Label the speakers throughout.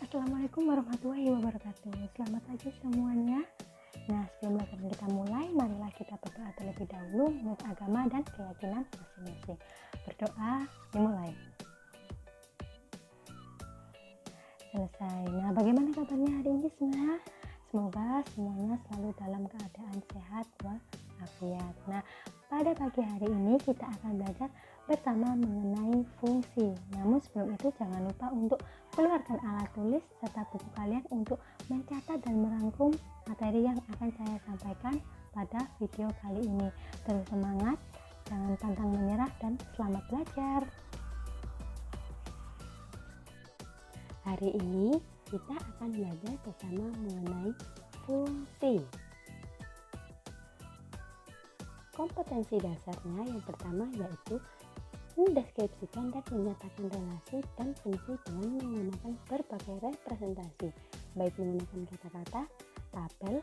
Speaker 1: Assalamualaikum warahmatullahi wabarakatuh. Selamat pagi semuanya. Nah, sebelum kita mulai, marilah kita berdoa terlebih dahulu menurut agama dan keyakinan masing-masing. Berdoa dimulai. Selesai. Nah, bagaimana kabarnya hari ini semua? Semoga semuanya selalu dalam keadaan sehat walafiat. Nah, pada pagi hari ini kita akan belajar bersama mengenai fungsi. Namun sebelum itu jangan lupa untuk keluarkan alat tulis serta buku kalian untuk mencatat dan merangkum materi yang akan saya sampaikan pada video kali ini. Terus semangat, jangan pantang menyerah, dan selamat belajar. Hari ini kita akan belajar bersama mengenai fungsi. Kompetensi dasarnya yang pertama yaitu mendeskripsikan dan menyatakan relasi dan fungsi dengan menggunakan berbagai representasi, baik menggunakan kata-kata, tabel,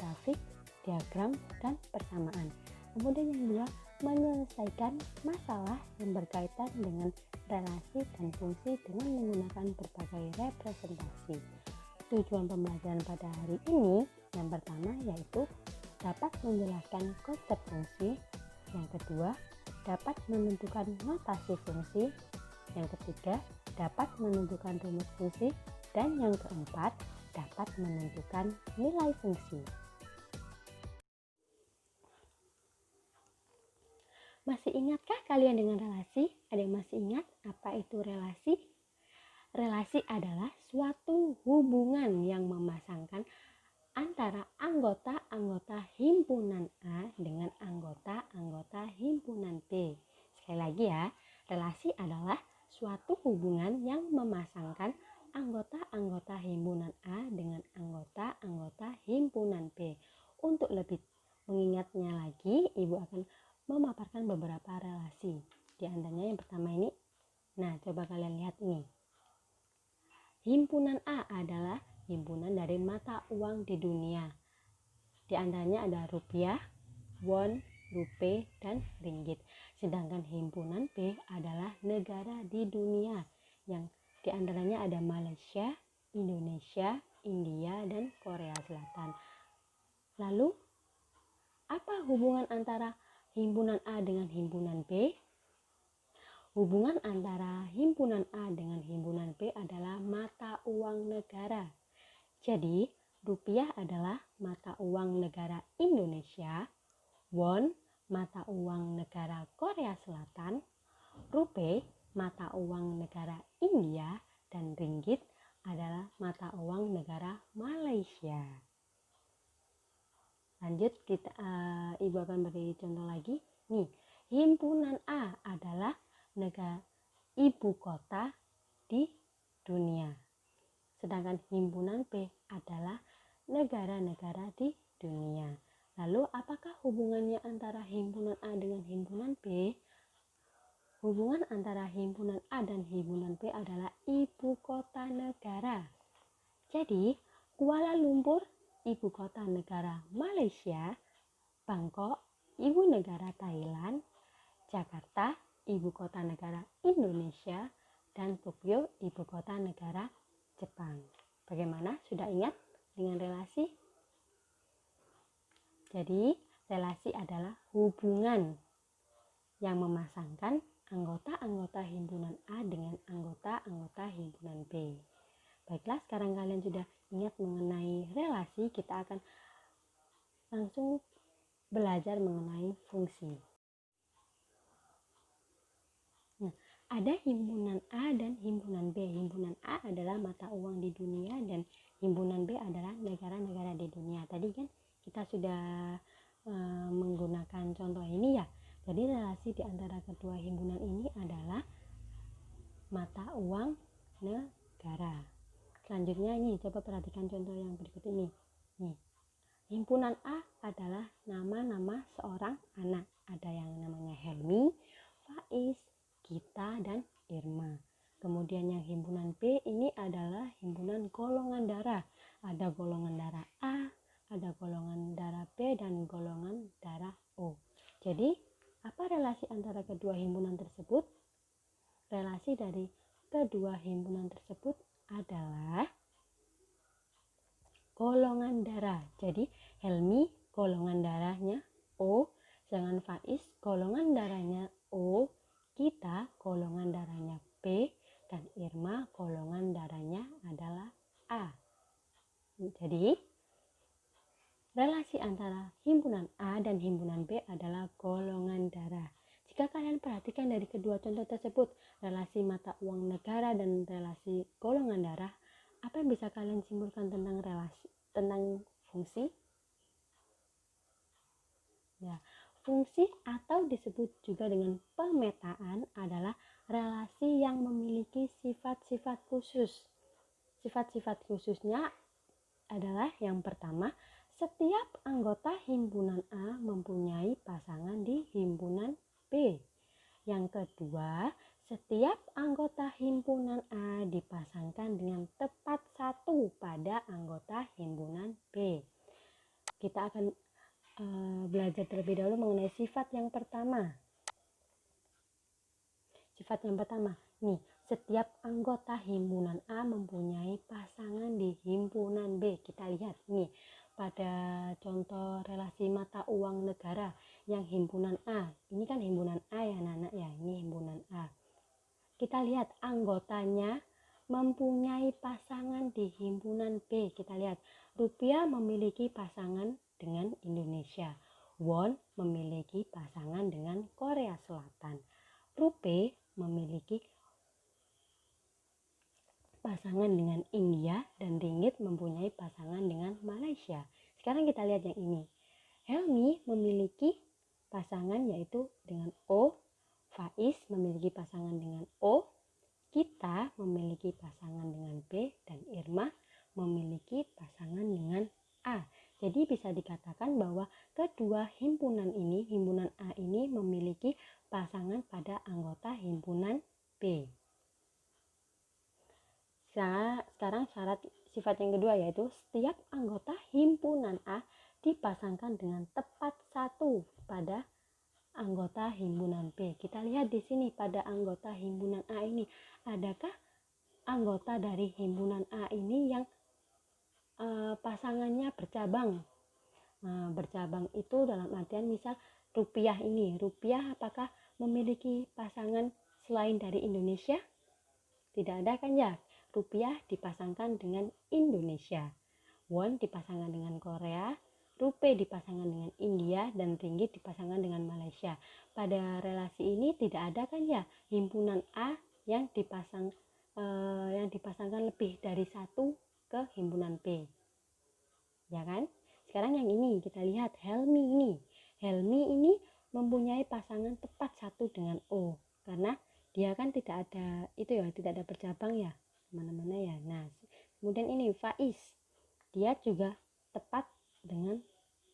Speaker 1: grafik, diagram, dan persamaan. Kemudian yang kedua, menyelesaikan masalah yang berkaitan dengan relasi dan fungsi dengan menggunakan berbagai representasi. Tujuan pembelajaran pada hari ini yang pertama yaitu dapat menjelaskan konsep fungsi, yang kedua dapat menentukan notasi fungsi, yang ketiga dapat menentukan rumus fungsi, dan yang keempat dapat menentukan nilai fungsi. Masih ingatkah kalian dengan relasi? Ada yang masih ingat apa itu relasi? Relasi adalah suatu hubungan yang memasangkan antara anggota-anggota himpunan A dengan anggota-anggota himpunan B. Sekali lagi ya, relasi adalah suatu hubungan yang memasangkan anggota-anggota himpunan A dengan anggota-anggota himpunan B. Untuk lebih mengingatnya lagi, Ibu akan memaparkan beberapa relasi. Di antaranya yang pertama ini, nah coba kalian lihat ini. Himpunan A adalah himpunan dari mata uang di dunia. Di antaranya ada rupiah, won, rupiah, dan ringgit. Sedangkan himpunan B adalah negara di dunia yang di antaranya ada Malaysia, Indonesia, India, dan Korea Selatan. Lalu, apa hubungan antara himpunan A dengan himpunan B? Hubungan antara himpunan A dengan himpunan B adalah mata uang negara. Jadi, rupiah adalah mata uang negara Indonesia, won mata uang negara Korea Selatan, rupiah mata uang negara India, dan ringgit adalah mata uang negara Malaysia. Lanjut, Ibu akan beri contoh lagi. Nih, himpunan A adalah negara ibu kota di dunia. Sedangkan himpunan B adalah negara-negara di dunia. Lalu apakah hubungannya antara himpunan A dengan himpunan B? Hubungan antara himpunan A dan himpunan B adalah ibu kota negara. Jadi, Kuala Lumpur ibu kota negara Malaysia, Bangkok ibu negara Thailand, Jakarta ibu kota negara Indonesia, dan Tokyo ibu kota negara Jepang. Bagaimana? Sudah ingat dengan relasi? Jadi, relasi adalah hubungan yang memasangkan anggota-anggota himpunan A dengan anggota-anggota himpunan B. Baiklah, sekarang kalian sudah ingat mengenai relasi, kita akan langsung belajar mengenai fungsi. Nah, ada himpunan A dan himpunan B. Himpunan A adalah mata uang di dunia dan himpunan B adalah negara-negara di dunia. Tadi kan kita sudah menggunakan contoh ini ya. Jadi relasi di antara kedua himpunan ini adalah mata uang negara. Selanjutnya ini coba perhatikan contoh yang berikut ini. Nih, himpunan A adalah nama-nama seorang anak. Ada yang namanya Helmi, Faiz, Gita, dan Irma. Kemudian yang himpunan B ini adalah himpunan golongan darah. Ada golongan darah A, ada golongan darah B, dan golongan darah O. Jadi, apa relasi antara kedua himpunan tersebut? Relasi dari kedua himpunan tersebut adalah golongan darah. Jadi Helmi golongan darahnya O, sedangkan Faiz golongan darahnya O, Gita golongan darahnya B, dan Irma golongan darahnya adalah A. Jadi relasi antara himpunan A dan himpunan B adalah golongan darah. Jika kalian perhatikan dari kedua contoh tersebut, relasi mata uang negara dan relasi golongan darah, apa yang bisa kalian simpulkan tentang fungsi? Ya, fungsi atau disebut juga dengan pemetaan adalah relasi yang memiliki sifat-sifat khusus. Sifat-sifat khususnya adalah yang pertama, setiap anggota himpunan A mempunyai pasangan di himpunan B. Yang kedua, setiap anggota himpunan A dipasangkan dengan tepat satu pada anggota himpunan B. Kita akan belajar terlebih dahulu mengenai sifat yang pertama. Sifat yang pertama, nih, setiap anggota himpunan A mempunyai pasangan di himpunan B. Kita lihat nih pada contoh relasi mata uang negara yang himpunan A. Ini kan himpunan A ya anak-anak ya, ini himpunan A. Kita lihat anggotanya mempunyai pasangan di himpunan B. Kita lihat rupiah memiliki pasangan dengan Indonesia. Won memiliki pasangan dengan Korea Selatan. Rupiah memiliki pasangan dengan India dan ringgit mempunyai pasangan dengan Malaysia. Sekarang kita lihat yang ini. Helmi memiliki pasangan yaitu dengan O. Faiz memiliki pasangan dengan O. Kita memiliki pasangan dengan B dan Irma memiliki pasangan dengan A. Jadi bisa dikatakan bahwa kedua himpunan ini, himpunan A ini memiliki pasangan pada anggota himpunan B. Sekarang syarat sifat yang kedua yaitu setiap anggota himpunan A dipasangkan dengan tepat satu pada anggota himpunan B. Kita lihat di sini pada anggota himpunan A ini, adakah anggota dari himpunan A ini yang pasangannya bercabang? Bercabang itu dalam artian misal rupiah ini, rupiah apakah memiliki pasangan selain dari Indonesia? Tidak ada kan ya? Rupiah dipasangkan dengan Indonesia, won dipasangkan dengan Korea, rupiah dipasangkan dengan India, dan ringgit dipasangkan dengan Malaysia. Pada relasi ini tidak ada kan ya himpunan A yang dipasangkan lebih dari satu ke himpunan B, ya kan? Sekarang yang ini kita lihat Helmi ini. Helmi ini mempunyai pasangan tepat satu dengan O, karena dia kan tidak ada itu ya, tidak ada bercabang ya mana-mana ya. Nah, kemudian ini Faiz, dia juga tepat dengan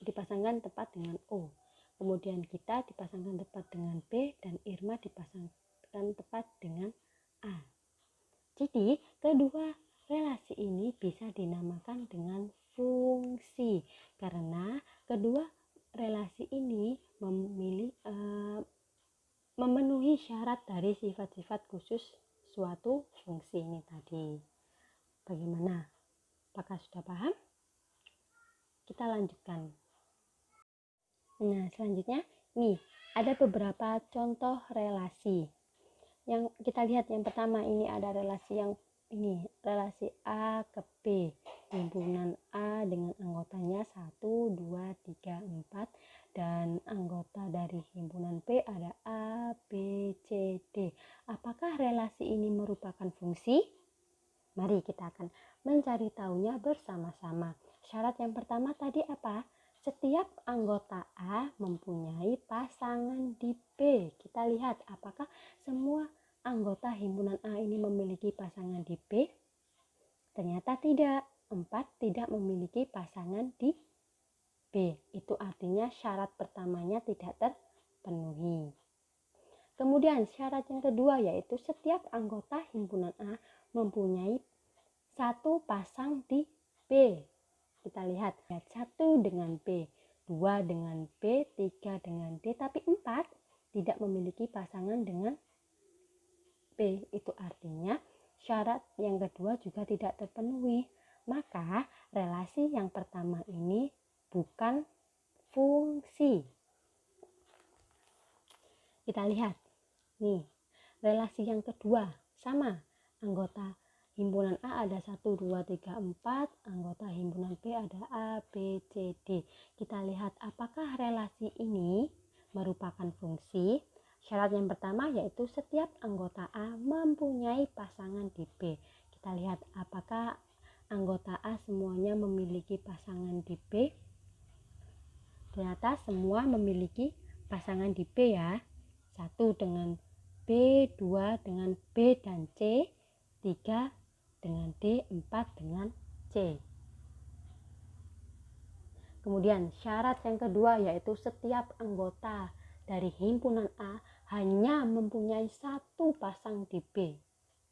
Speaker 1: dipasangkan tepat dengan O. Kemudian kita dipasangkan tepat dengan B dan Irma dipasangkan tepat dengan A. Jadi kedua relasi ini bisa dinamakan dengan fungsi karena kedua relasi ini memenuhi syarat dari sifat-sifat khusus suatu fungsi ini tadi. Bagaimana? Apakah sudah paham? Kita lanjutkan. Nah, selanjutnya nih ada beberapa contoh relasi. Yang kita lihat yang pertama ini ada relasi yang ini, relasi A ke B. Himpunan A dengan anggotanya 1, 2, 3, 4 dan anggota dari himpunan B ada A, B, C, D. Apakah relasi ini merupakan fungsi? Mari kita akan mencari tahunya bersama-sama. Syarat yang pertama tadi apa? Setiap anggota A mempunyai pasangan di B. Kita lihat apakah semua anggota himpunan A ini memiliki pasangan di B? Ternyata tidak. 4 tidak memiliki pasangan di B. Itu artinya syarat pertamanya tidak terpenuhi. Kemudian syarat yang kedua yaitu setiap anggota himpunan A mempunyai satu pasang di B. Kita lihat 1 dengan B, 2 dengan B, 3 dengan D, tapi 4 tidak memiliki pasangan dengan B. Itu artinya syarat yang kedua juga tidak terpenuhi. Maka relasi yang pertama ini bukan fungsi. Kita lihat nih, relasi yang kedua sama, anggota himpunan A ada 1, 2, 3, 4, anggota himpunan B ada A, B, C, D. Kita lihat apakah relasi ini merupakan fungsi. Syarat yang pertama yaitu setiap anggota A mempunyai pasangan di B. Kita lihat apakah anggota A semuanya memiliki pasangan di B. Ternyata semua memiliki pasangan di B ya. 1 dengan B, 2 dengan B dan C, 3 dengan D, 4 dengan C. Kemudian syarat yang kedua yaitu setiap anggota dari himpunan A hanya mempunyai 1 pasang di B.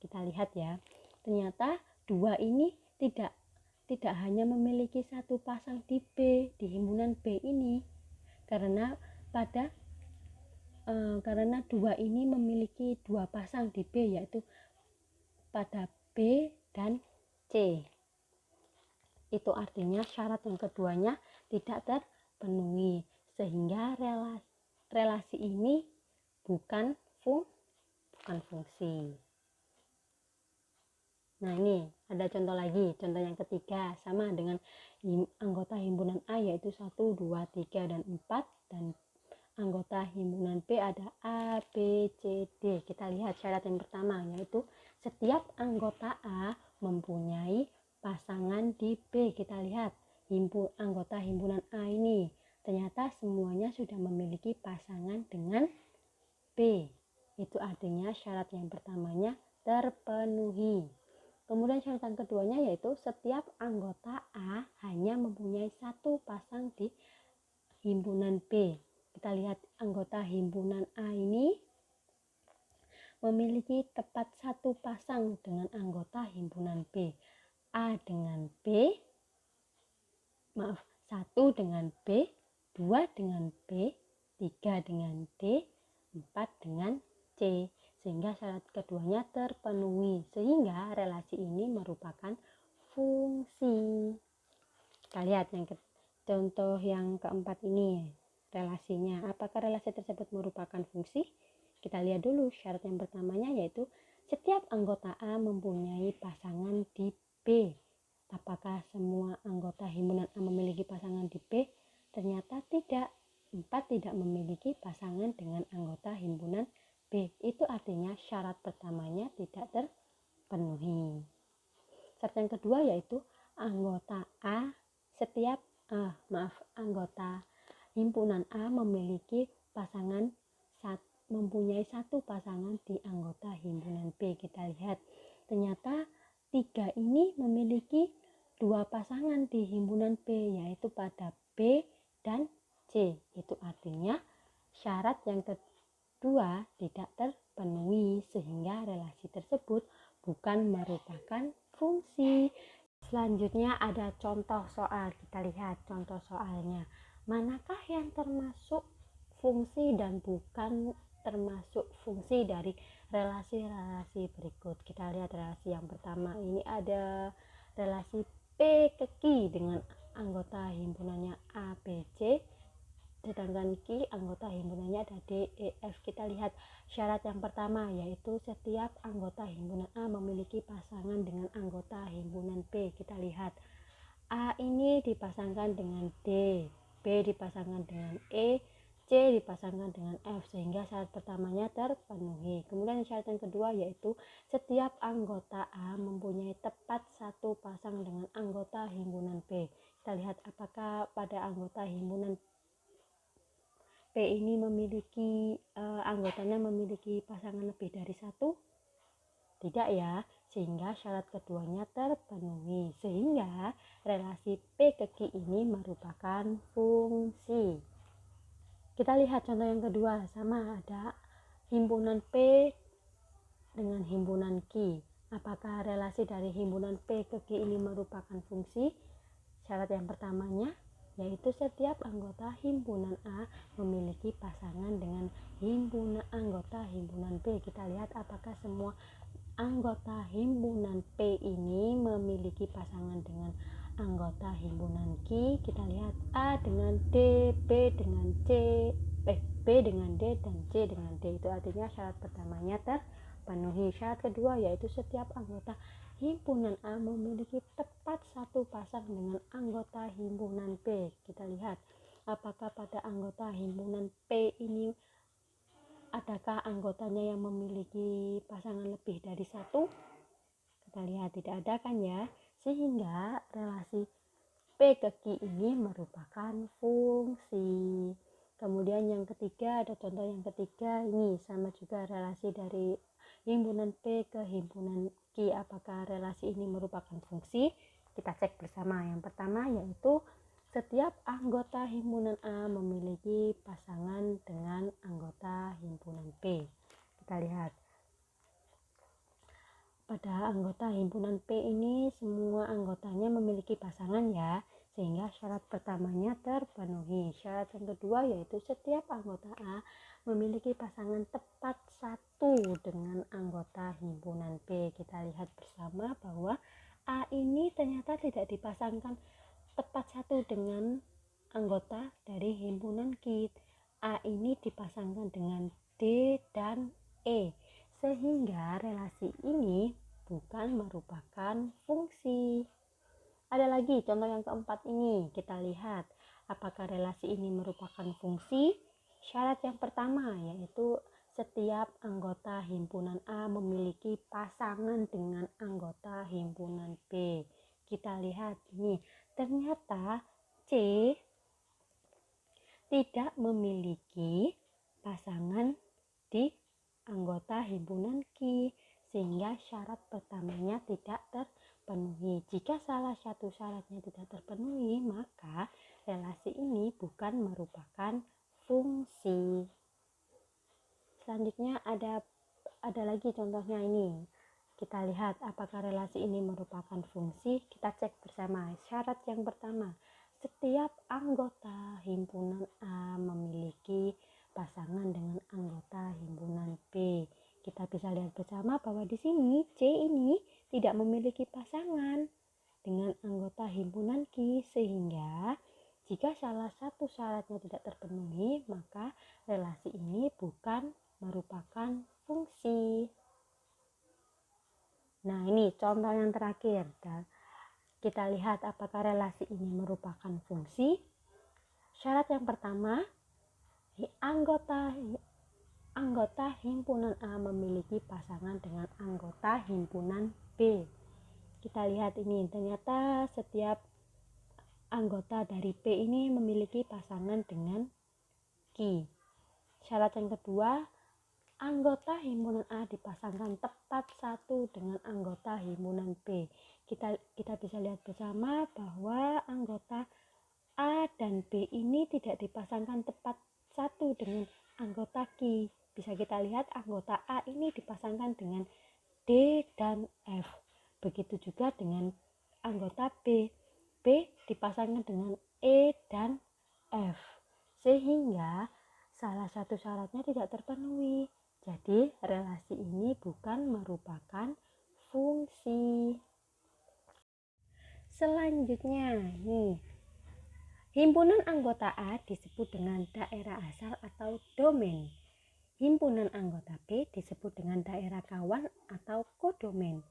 Speaker 1: Kita lihat ya, ternyata 2 ini tidak hanya memiliki 1 pasang di B, di himpunan B ini, karena 2 ini memiliki 2 pasang di B, yaitu pada B dan C. Itu artinya syarat yang keduanya tidak terpenuhi, sehingga relasi ini bukan fungsi. Nah, ini ada contoh lagi. Contoh yang ketiga sama dengan anggota himpunan A yaitu 1, 2, 3 dan 4, dan anggota himpunan B ada A, B, C, D. Kita lihat syarat yang pertama yaitu setiap anggota A mempunyai pasangan di B. Kita lihat anggota himpunan A ini ternyata semuanya sudah memiliki pasangan dengan B. Itu artinya syarat yang pertamanya terpenuhi. Kemudian syarat yang keduanya yaitu setiap anggota A hanya mempunyai 1 pasang di himpunan B. Kita lihat anggota himpunan A ini memiliki tepat 1 pasang dengan anggota himpunan B. A dengan B, 1 dengan B, 2 dengan B, 3 dengan D, 4 dengan C. Sehingga syarat keduanya terpenuhi, sehingga relasi ini merupakan fungsi. Kita lihat contoh yang keempat ini, relasinya. Apakah relasi tersebut merupakan fungsi? Kita lihat dulu syarat yang pertamanya yaitu setiap anggota A mempunyai pasangan di B. Apakah semua anggota himpunan A memiliki pasangan di B? Ternyata tidak. 4 tidak memiliki pasangan dengan anggota himpunan B. Itu artinya syarat pertamanya tidak terpenuhi. Syarat yang kedua yaitu anggota himpunan A memiliki mempunyai 1 pasangan di anggota himpunan B. Kita lihat ternyata 3 ini memiliki 2 pasangan di himpunan B, yaitu pada B dan C. Itu artinya syarat yang kedua tidak terpenuhi, sehingga relasi tersebut bukan merupakan fungsi. Selanjutnya ada contoh soal. Kita lihat contoh soalnya. Manakah yang termasuk fungsi dan bukan termasuk fungsi dari relasi-relasi berikut? Kita lihat relasi yang pertama. Ini ada relasi P ke Q dengan anggota himpunannya A, B, C. Sedangkan Q anggota himpunannya ada D, E, F. Kita lihat syarat yang pertama yaitu setiap anggota himpunan A memiliki pasangan dengan anggota himpunan B. Kita lihat A ini dipasangkan dengan D, B dipasangkan dengan E, C dipasangkan dengan F, sehingga syarat pertamanya terpenuhi. Kemudian syarat yang kedua yaitu setiap anggota A mempunyai tepat 1 pasang dengan anggota himpunan B. Kita lihat apakah pada anggota himpunan P ini anggotanya memiliki pasangan lebih dari 1? Tidak ya, sehingga syarat keduanya terpenuhi, sehingga relasi P ke Q ini merupakan fungsi. Kita lihat contoh yang kedua, sama ada himpunan P dengan himpunan Q. Apakah relasi dari himpunan P ke Q ini merupakan fungsi? Syarat yang pertamanya yaitu setiap anggota himpunan A memiliki pasangan dengan anggota himpunan B. Kita lihat apakah semua anggota himpunan P ini memiliki pasangan dengan anggota himpunan Q, kita lihat A dengan D, B dengan C, B dengan D, dan C dengan D. Itu artinya syarat pertamanya terpenuhi. Syarat kedua yaitu setiap anggota himpunan A memiliki tepat satu pasang dengan anggota himpunan P. Kita lihat apakah pada anggota himpunan P ini adakah anggotanya yang memiliki pasangan lebih dari satu? Kita lihat tidak ada kan ya, sehingga relasi P ke Q ini merupakan fungsi. Kemudian yang ketiga, ada contoh yang ketiga, ini sama juga relasi dari himpunan P ke himpunan Q. Apakah relasi ini merupakan fungsi? Kita cek bersama. Yang pertama yaitu setiap anggota himpunan A memiliki pasangan dengan anggota himpunan P. Kita lihat pada anggota himpunan P ini semua anggotanya memiliki pasangan ya, sehingga syarat pertamanya terpenuhi. Syarat yang kedua yaitu setiap anggota A memiliki pasangan tepat satu dengan anggota himpunan P. Kita lihat bersama bahwa A ini ternyata tidak dipasangkan tepat satu dengan anggota dari himpunan Q. A ini dipasangkan dengan D dan E, sehingga relasi ini bukan merupakan fungsi. Ada lagi contoh yang keempat ini, kita lihat apakah relasi ini merupakan fungsi. Syarat yang pertama yaitu setiap anggota himpunan A memiliki pasangan dengan anggota himpunan B. Kita lihat ini, ternyata C tidak memiliki pasangan di anggota himpunan Q, sehingga syarat pertamanya tidak terpenuhi. Jika salah satu syaratnya tidak terpenuhi, maka relasi ini bukan merupakan fungsi. Selanjutnya ada lagi contohnya ini. Kita lihat apakah relasi ini merupakan fungsi. Kita cek bersama. Syarat yang pertama, setiap anggota himpunan A memiliki pasangan dengan anggota himpunan B. Kita bisa lihat bersama bahwa di sini C ini tidak memiliki pasangan dengan anggota himpunan Q, sehingga jika salah satu syaratnya tidak terpenuhi, maka relasi ini bukan merupakan fungsi. Nah, ini contoh yang terakhir. Kita lihat apakah relasi ini merupakan fungsi. Syarat yang pertama, anggota himpunan A memiliki pasangan dengan anggota himpunan B. Kita lihat ini, ternyata setiap anggota dari P ini memiliki pasangan dengan Q. Syarat yang kedua, anggota himpunan A dipasangkan tepat satu dengan anggota himpunan B. Kita bisa lihat bersama bahwa anggota A dan B ini tidak dipasangkan tepat satu dengan anggota Q. Bisa kita lihat anggota A ini dipasangkan dengan D dan F. Begitu juga dengan anggota B. B dipasangkan dengan E dan F. Sehingga salah satu syaratnya tidak terpenuhi. Jadi relasi ini bukan merupakan fungsi. Selanjutnya nih, himpunan anggota A disebut dengan daerah asal atau domain. Himpunan anggota B disebut dengan daerah kawan atau kodomain.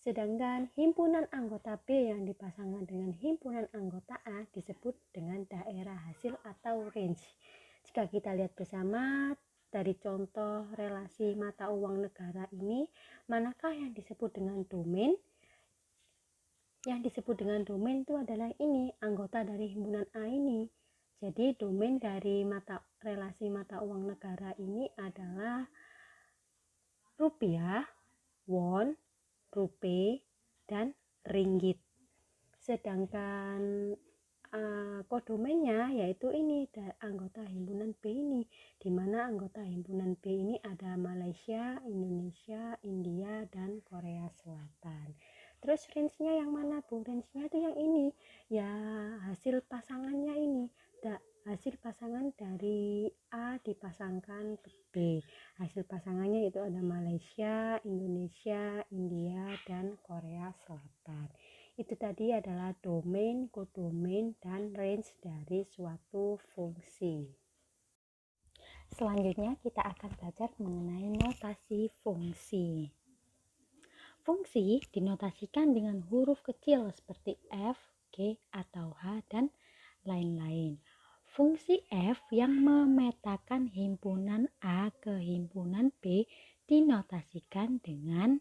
Speaker 1: Sedangkan himpunan anggota B yang dipasangkan dengan himpunan anggota A disebut dengan daerah hasil atau range. Jika kita lihat bersama dari contoh relasi mata uang negara ini, manakah yang disebut dengan domain? Yang disebut dengan domain itu adalah ini, anggota dari himpunan A ini. Jadi domain dari relasi mata uang negara ini adalah rupiah, won, rupee, dan ringgit. Sedangkan kodomennya yaitu ini anggota himpunan B ini, di mana anggota himpunan B ini ada Malaysia, Indonesia, India, dan Korea Selatan. Terus range-nya yang mana Bu? Range-nya itu yang ini ya, hasil pasangannya ini hasil pasangan dari A dipasangkan ke B. Hasil pasangannya itu ada Malaysia, Indonesia, India, dan Korea Selatan. Itu tadi adalah domain, kodomain, dan range dari suatu fungsi. Selanjutnya kita akan belajar mengenai notasi fungsi. Fungsi dinotasikan dengan huruf kecil seperti F, G, atau H, dan lain-lain. Fungsi F yang memetakan himpunan A ke himpunan B dinotasikan dengan,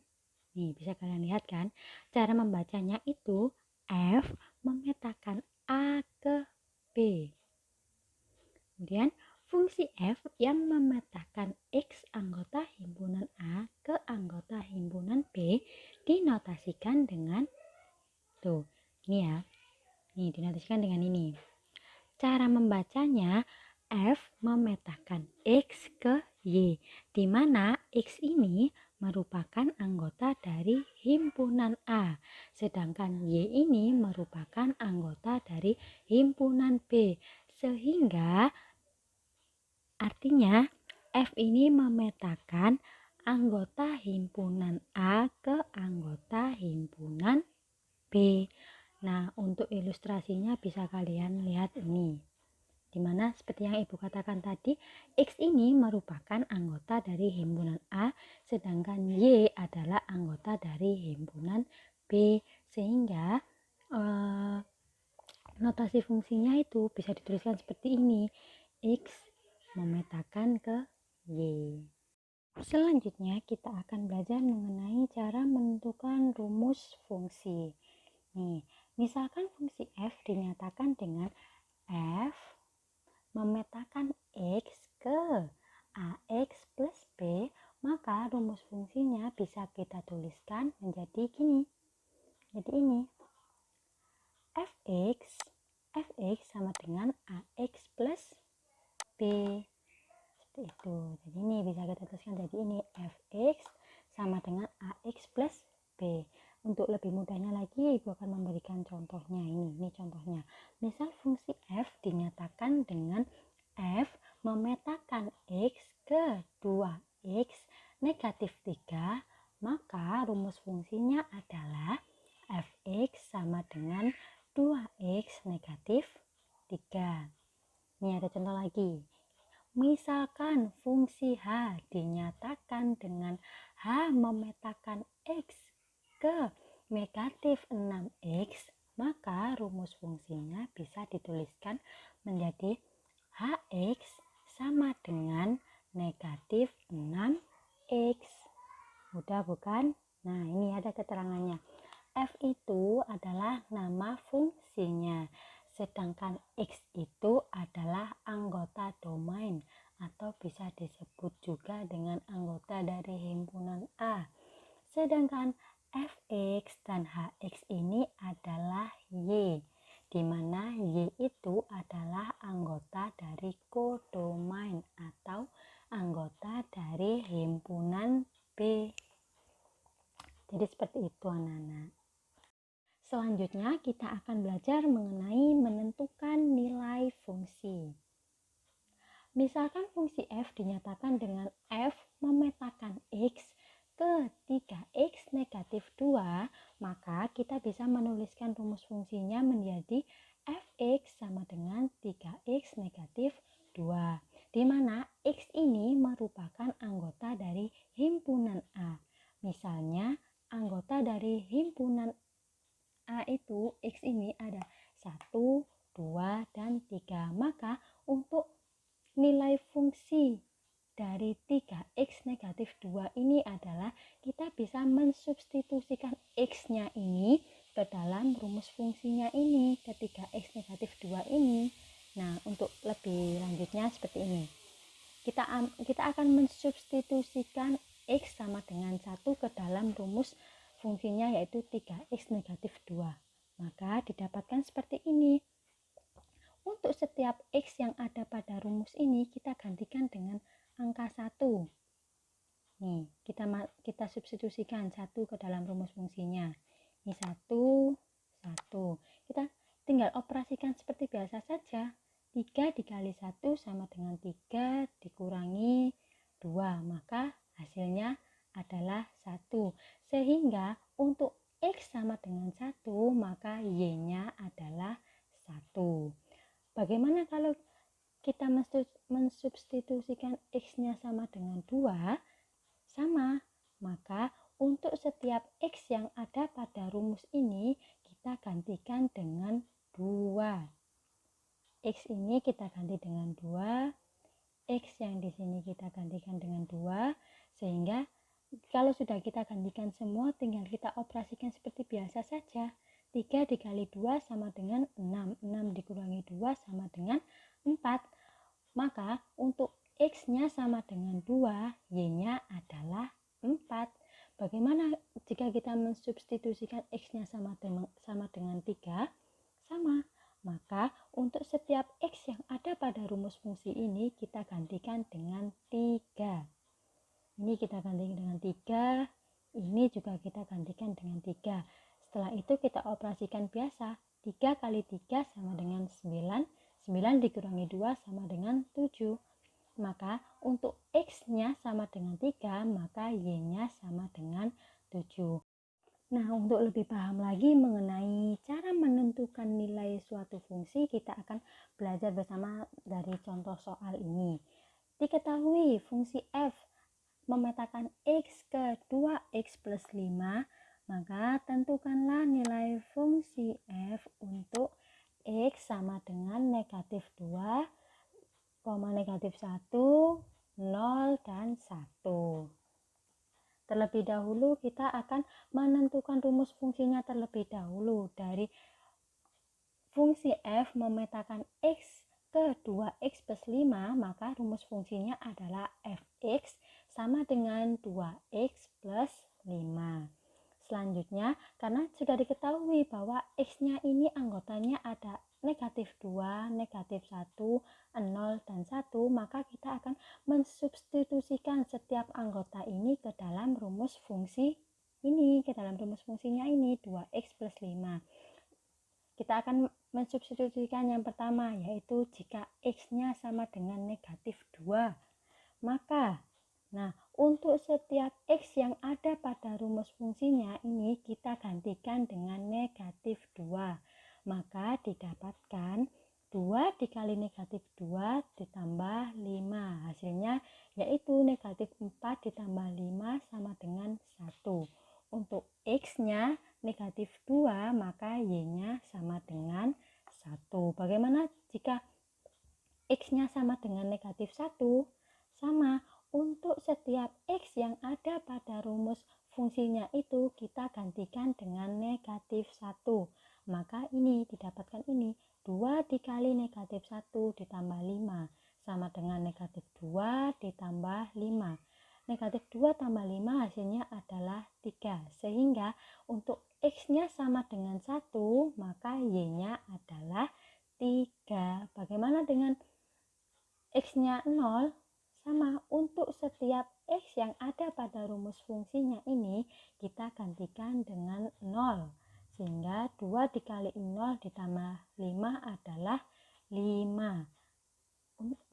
Speaker 1: nih bisa kalian lihat kan, cara membacanya itu F memetakan A ke B. Kemudian fungsi F yang memetakan X anggota himpunan A ke anggota himpunan B dinotasikan dengan, tuh ini ya, nih dinotasikan dengan ini. Cara membacanya F memetakan X ke Y, di mana X ini merupakan anggota dari himpunan A, sedangkan Y ini merupakan anggota dari himpunan B. Sehingga artinya F ini memetakan anggota himpunan A ke anggota himpunan B. Nah, untuk ilustrasinya bisa kalian lihat ini. Dimana seperti yang ibu katakan tadi, X ini merupakan anggota dari himpunan A, sedangkan Y adalah anggota dari himpunan B. Sehingga notasi fungsinya itu bisa dituliskan seperti ini. X memetakan ke Y. Selanjutnya kita akan belajar mengenai cara menentukan rumus fungsi. Nih, misalkan fungsi F dinyatakan dengan F memetakan X ke AX plus B, maka rumus fungsinya bisa kita tuliskan menjadi gini. Jadi ini, Fx sama dengan AX plus B. Seperti itu. Jadi ini bisa kita tuliskan jadi ini, Fx sama dengan AX plus B. Untuk lebih mudahnya lagi, ibu akan memberikan contohnya ini contohnya. Misal fungsi F dinyatakan dengan F memetakan X ke 2X negatif 3, maka rumus fungsinya adalah Fx sama dengan 2X negatif 3. Ini ada contoh lagi. Misalkan fungsi H dinyatakan dengan H memetakan X ke negatif 6X, maka rumus fungsinya bisa dituliskan menjadi Hx sama dengan negatif 6X. Mudah bukan? Nah, ini ada keterangannya. F itu adalah nama fungsinya, sedangkan X itu adalah anggota domain atau bisa disebut juga dengan anggota dari himpunan A. Sedangkan Fx dan Hx ini adalah Y, di mana Y itu adalah anggota dari kodomain atau anggota dari himpunan B. Jadi seperti itu anak-anak. Selanjutnya kita akan belajar mengenai menentukan nilai fungsi. Misalkan fungsi F dinyatakan dengan F memetakan X ke 3X negatif 2, maka kita bisa menuliskan rumus fungsinya menjadi Fx sama dengan 3X negatif 2, di mana X ini merupakan anggota dari himpunan A. Misalnya, anggota dari himpunan A itu X ini ada 1, 2, dan 3. Maka untuk nilai fungsi dari 3X negatif 2 ini adalah kita bisa mensubstitusikan X-nya ini ke dalam rumus fungsinya ini, ke 3X negatif 2 ini. Nah, untuk lebih lanjutnya seperti ini. Kita akan mensubstitusikan X sama dengan 1 ke dalam rumus fungsinya yaitu 3X negatif 2. Maka didapatkan seperti ini. Untuk setiap X yang ada pada rumus ini kita gantikan dengan angka 1. Nih, kita substitusikan 1 ke dalam rumus fungsinya. Ini 1, 1. Kita tinggal operasikan seperti biasa saja. 3 dikali 1 sama dengan 3 dikurangi 2, maka hasilnya adalah 1. Sehingga untuk X sama dengan 1, maka Y-nya adalah 1. Bagaimana kalau kita mensubstitusikan X-nya sama dengan 2? Sama, maka untuk setiap X yang ada pada rumus ini, kita gantikan dengan 2. X ini kita ganti dengan 2, X yang di sini kita gantikan dengan 2, sehingga kalau sudah kita gantikan semua, tinggal kita operasikan seperti biasa saja. 3 dikali 2 sama dengan 6. 6 dikurangi 2 sama dengan 4. Maka untuk X-nya sama dengan 2, Y-nya adalah 4. Bagaimana jika kita mensubstitusikan X-nya sama dengan 3? Sama. Maka untuk setiap X yang ada pada rumus fungsi ini, kita gantikan dengan 3. Ini kita gantikan dengan 3, ini juga kita gantikan dengan 3. Setelah itu kita operasikan biasa. 3 kali 3 sama dengan 9, 9 dikurangi 2 sama dengan 7. Maka untuk X-nya sama dengan 3, maka Y-nya sama dengan 7. Nah, untuk lebih paham lagi mengenai cara menentukan nilai suatu fungsi, kita akan belajar bersama dari contoh soal ini. Diketahui fungsi f memetakan X ke 2X plus 5, maka tentukanlah nilai fungsi f untuk X sama dengan negatif 2, negatif 1, 0, dan 1. Terlebih dahulu kita akan menentukan rumus fungsinya terlebih dahulu. Dari fungsi f memetakan X ke 2X plus 5, maka rumus fungsinya adalah fx sama dengan 2X plus 5. Selanjutnya, karena sudah diketahui bahwa X-nya ini anggotanya ada negatif 2, negatif 1, 0, dan 1, maka kita akan mensubstitusikan setiap anggota ini ke dalam rumus fungsi ini, ke dalam rumus fungsinya ini, 2X plus 5. Kita akan mensubstitusikan yang pertama, yaitu jika X-nya sama dengan negatif 2, maka untuk setiap X yang ada pada rumus fungsinya ini kita gantikan dengan negatif 2. Maka didapatkan 2 dikali negatif 2 ditambah 5. Hasilnya yaitu negatif 4 ditambah 5 sama dengan 1. Untuk X-nya negatif 2, maka Y-nya sama dengan 1. Bagaimana jika X-nya sama dengan negatif 1? Sama, untuk setiap X yang ada pada rumus fungsinya itu kita gantikan dengan negatif 1. Maka ini didapatkan ini 2 dikali negatif 1 ditambah 5 sama dengan negatif 2 ditambah 5. Negatif 2 tambah 5 hasilnya adalah 3. Sehingga untuk X-nya sama dengan 1, maka Y-nya adalah 3. Bagaimana dengan X-nya 0? Sama, untuk setiap X yang ada pada rumus fungsinya ini kita gantikan dengan 0. Sehingga 2 dikali 0 ditambah 5 adalah 5.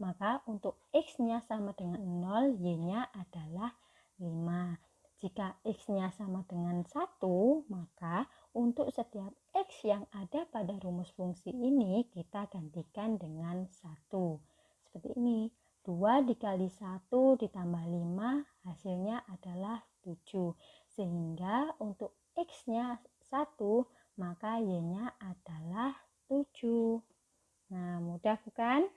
Speaker 1: Maka untuk X-nya sama dengan 0, Y-nya adalah 5. Jika X-nya sama dengan 1, maka untuk setiap X yang ada pada rumus fungsi ini kita gantikan dengan 1. Seperti ini. 2 dikali 1 ditambah 5 hasilnya adalah 7. Sehingga untuk X-nya 1, maka Y-nya adalah 7. Nah, mudah bukan?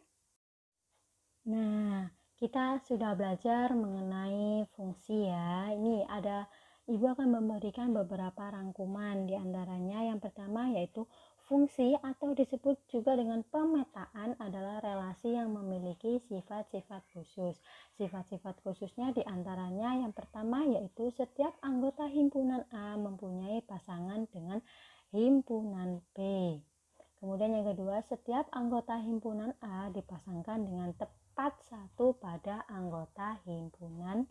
Speaker 1: Nah, kita sudah belajar mengenai fungsi ya. Ini ada, Ibu akan memberikan beberapa rangkuman. Di antaranya yang pertama yaitu fungsi atau disebut juga dengan pemetaan adalah relasi yang memiliki sifat-sifat khusus. Sifat-sifat khususnya diantaranya yang pertama yaitu setiap anggota himpunan A mempunyai pasangan dengan himpunan B. Kemudian yang kedua, setiap anggota himpunan A dipasangkan dengan tepat satu pada anggota himpunan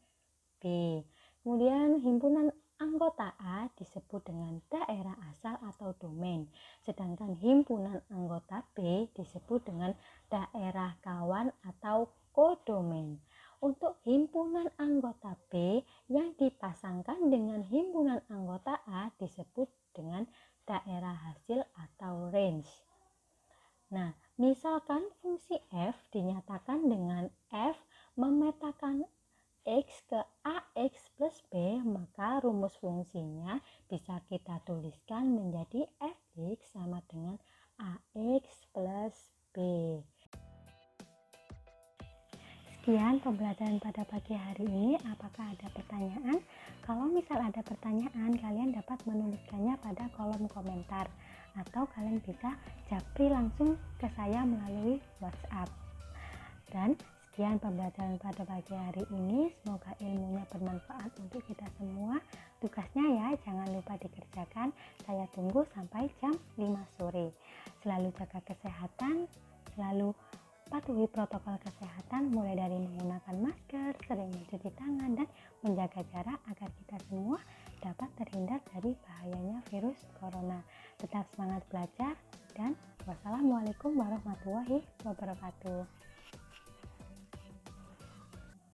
Speaker 1: B. Kemudian himpunan anggota A disebut dengan daerah asal atau domain, sedangkan himpunan anggota B disebut dengan daerah kawan atau kodomain. Untuk himpunan anggota B yang dipasangkan dengan himpunan anggota A disebut dengan daerah hasil atau range. Nah, misalkan fungsi f dinyatakan dengan f memetakan x ke ax plus b, maka rumus fungsinya bisa kita tuliskan menjadi fx sama dengan ax plus b. Sekian pembelajaran pada pagi hari ini. Apakah ada pertanyaan? Kalau misal ada pertanyaan, kalian dapat menuliskannya pada kolom komentar atau kalian bisa japri langsung ke saya melalui WhatsApp. Dan sekian pembelajaran pada pagi hari ini. Semoga ilmunya bermanfaat untuk kita semua. Tugasnya ya jangan lupa dikerjakan. Saya tunggu sampai jam 5 sore. Selalu jaga kesehatan, selalu patuhi protokol kesehatan mulai dari menggunakan masker, sering mencuci tangan, dan menjaga jarak agar kita semua dapat terhindar dari bahayanya virus corona. Tetap semangat belajar dan wassalamualaikum warahmatullahi wabarakatuh.